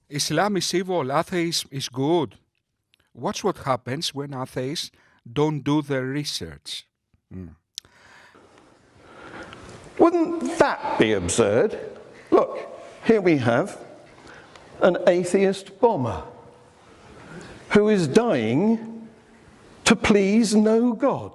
Islam is evil, atheism is good. Watch what happens when atheists don't do their research. Wouldn't that be absurd? Look, here we have an atheist bomber who is dying to please no God.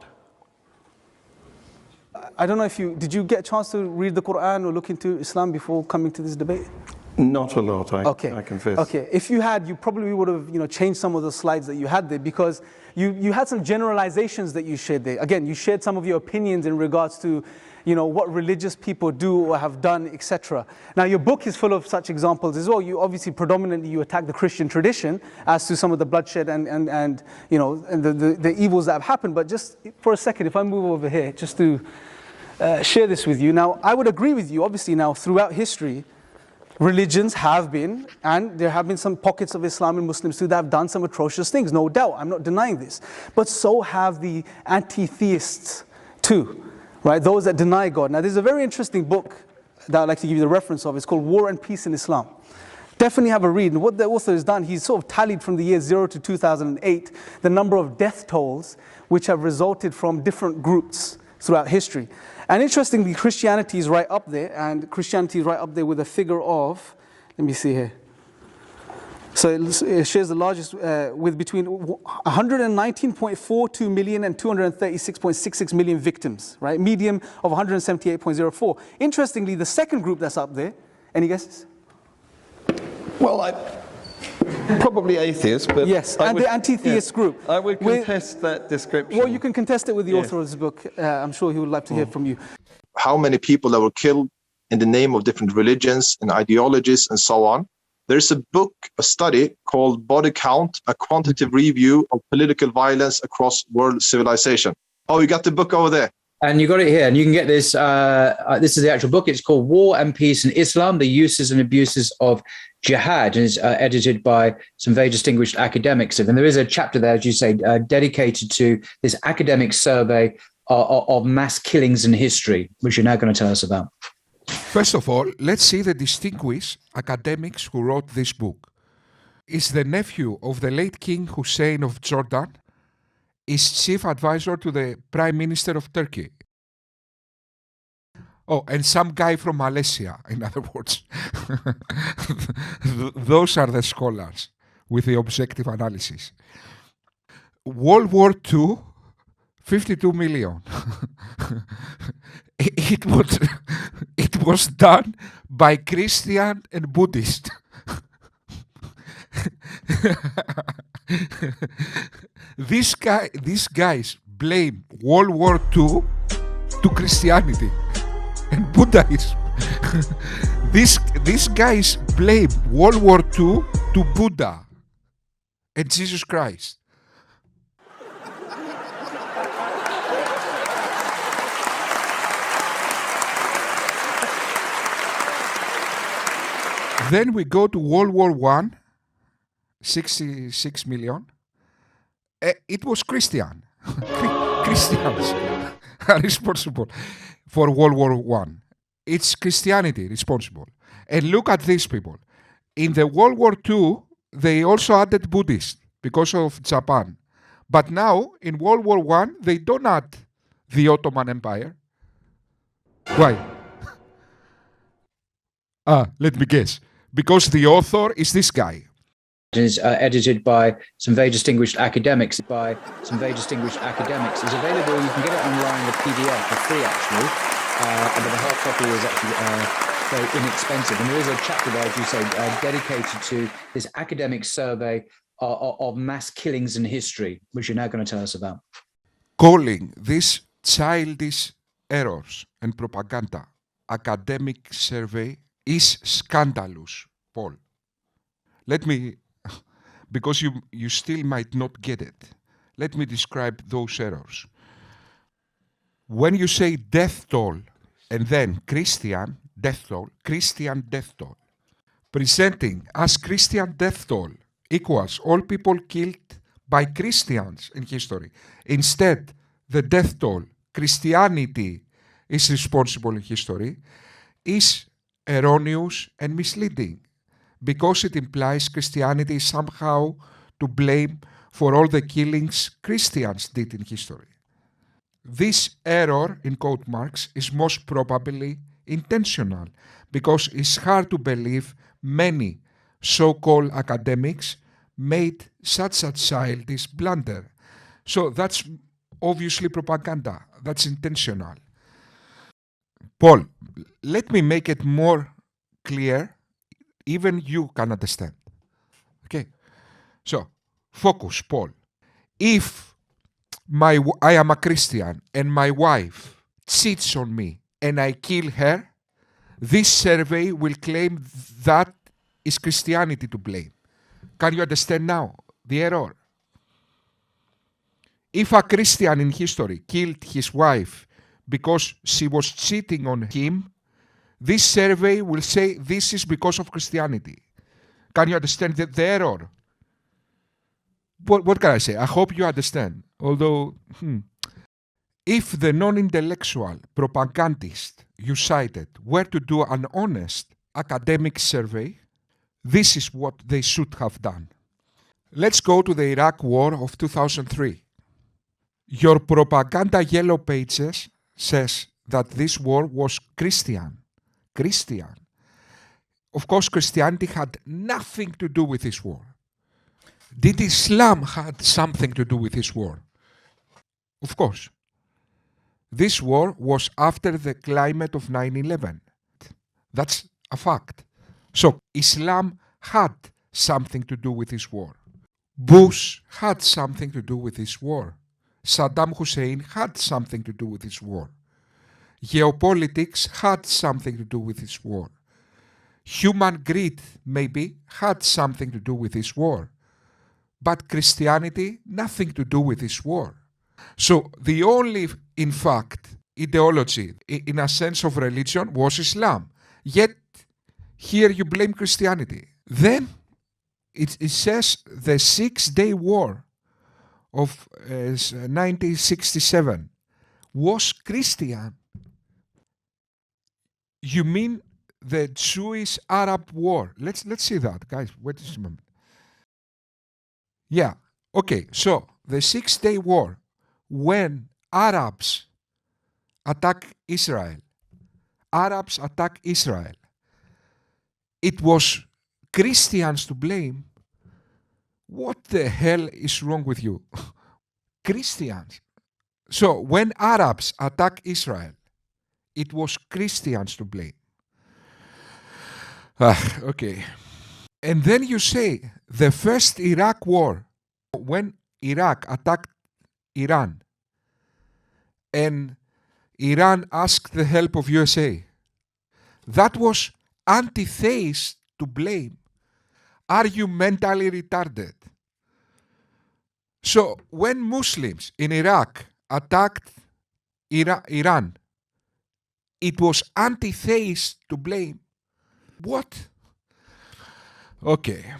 I don't know if did you get a chance to read the Quran or look into Islam before coming to this debate? Not a lot, I confess. Okay, if you had, you probably would have changed some of the slides that you had there, because you had some generalizations that you shared there. Again, you shared some of your opinions in regards to what religious people do or have done, etc. Now, your book is full of such examples as well. You obviously predominantly attack the Christian tradition as to some of the bloodshed and the evils that have happened. But just for a second, if I move over here, just to share this with you. Now, I would agree with you. Obviously, now throughout history, religions have been, and there have been some pockets of Islam and Muslims too that have done some atrocious things, no doubt. I'm not denying this. But so have the anti-theists too. Right, those that deny God. Now, there's a very interesting book that I'd like to give you the reference of. It's called War and Peace in Islam. Definitely have a read. And what the author has done, he's sort of tallied from the year 0 to 2008 the number of death tolls which have resulted from different groups throughout history. And interestingly, Christianity is right up there, and Christianity is right up there with a figure of, let me see here. So it shares the largest with between 119.42 million and 236.66 million victims, right? Medium of 178.04. Interestingly, the second group that's up there, any guesses? Well, probably atheist, but yes, and the anti-theist group. I would contest that description. Well, you can contest it with the author of this book. I'm sure he would like to hear from you. How many people that were killed in the name of different religions and ideologies and so on. There's a book, a study called Body Count, a quantitative review of political violence across world civilization. Oh, you got the book over there. And you got it here, and you can get this. This is the actual book. It's called War and Peace in Islam, the Uses and Abuses of Jihad, and it's edited by some very distinguished academics. And there is a chapter there, as you say, dedicated to this academic survey of mass killings in history, which you're now going to tell us about. First of all, let's see the distinguished academics who wrote this book. Is the nephew of the late King Hussein of Jordan, is chief advisor to the Prime Minister of Turkey. Oh, and some guy from Malaysia, in other words. Those are the scholars with the objective analysis. World War II, 52 million. It was done by Christian and Buddhist. These guys blame World War II to Christianity and Buddhism. These guys blame World War II to Buddha and Jesus Christ. Then we go to World War I, 66 million. It was Christians are responsible for World War I. It's Christianity responsible. And look at these people. In the World War II, they also added Buddhists because of Japan. But now, in World War I, they don't add the Ottoman Empire. Why? Let me guess. Because the author is this guy. It is edited by some very distinguished academics. It's available. You can get it online, the PDF, for free actually. But the hard copy is actually very inexpensive. And there is a chapter there, as you say, dedicated to this academic survey of mass killings in history, which you're now going to tell us about. Calling these childish errors and propaganda academic survey is scandalous, Paul. Let me, because you still might not get it, let me describe those errors. When you say death toll and then Christian death toll, presenting as Christian death toll equals all people killed by Christians in history. Instead, the death toll, Christianity is responsible in history, is erroneous and misleading, because it implies Christianity is somehow to blame for all the killings Christians did in history. This error, in quote marks, is most probably intentional because it's hard to believe many so-called academics made such a childish blunder. So that's obviously propaganda. That's intentional. Paul, let me make it more clear. Even you can understand. Okay? So, focus, Paul. If I am a Christian and my wife cheats on me and I kill her, this survey will claim that is Christianity to blame. Can you understand now the error? If a Christian in history killed his wife because she was cheating on him, this survey will say this is because of Christianity. Can you understand the error? What can I say? I hope you understand. Although, if the non-intellectual propagandist you cited were to do an honest academic survey, this is what they should have done. Let's go to the Iraq War of 2003. Your propaganda yellow pages says that this war was Christian. Of course, Christianity had nothing to do with this war. Did Islam had something to do with this war? Of course. This war was after the climate of 9/11. That's a fact. So Islam had something to do with this war. Bush had something to do with this war. Saddam Hussein had something to do with this war. Geopolitics had something to do with this war. Human greed, maybe, had something to do with this war. But Christianity, nothing to do with this war. So the only, in fact, ideology, in a sense of religion, was Islam. Yet, here you blame Christianity. Then, it says the 6-day war of 1967 was Christian. You mean the Jewish-Arab war? Let's see that, guys. Wait just a moment. Yeah, okay. So the 6-day war, when Arabs attack Israel, it was Christians to blame. What the hell is wrong with you? Christians. So when Arabs attack Israel, it was Christians to blame. Okay. And then you say the first Iraq war, when Iraq attacked Iran and Iran asked the help of USA, that was anti-theist to blame. Are you mentally retarded? So when Muslims in Iraq attacked Iran, it was anti-theist to blame. What? Okay.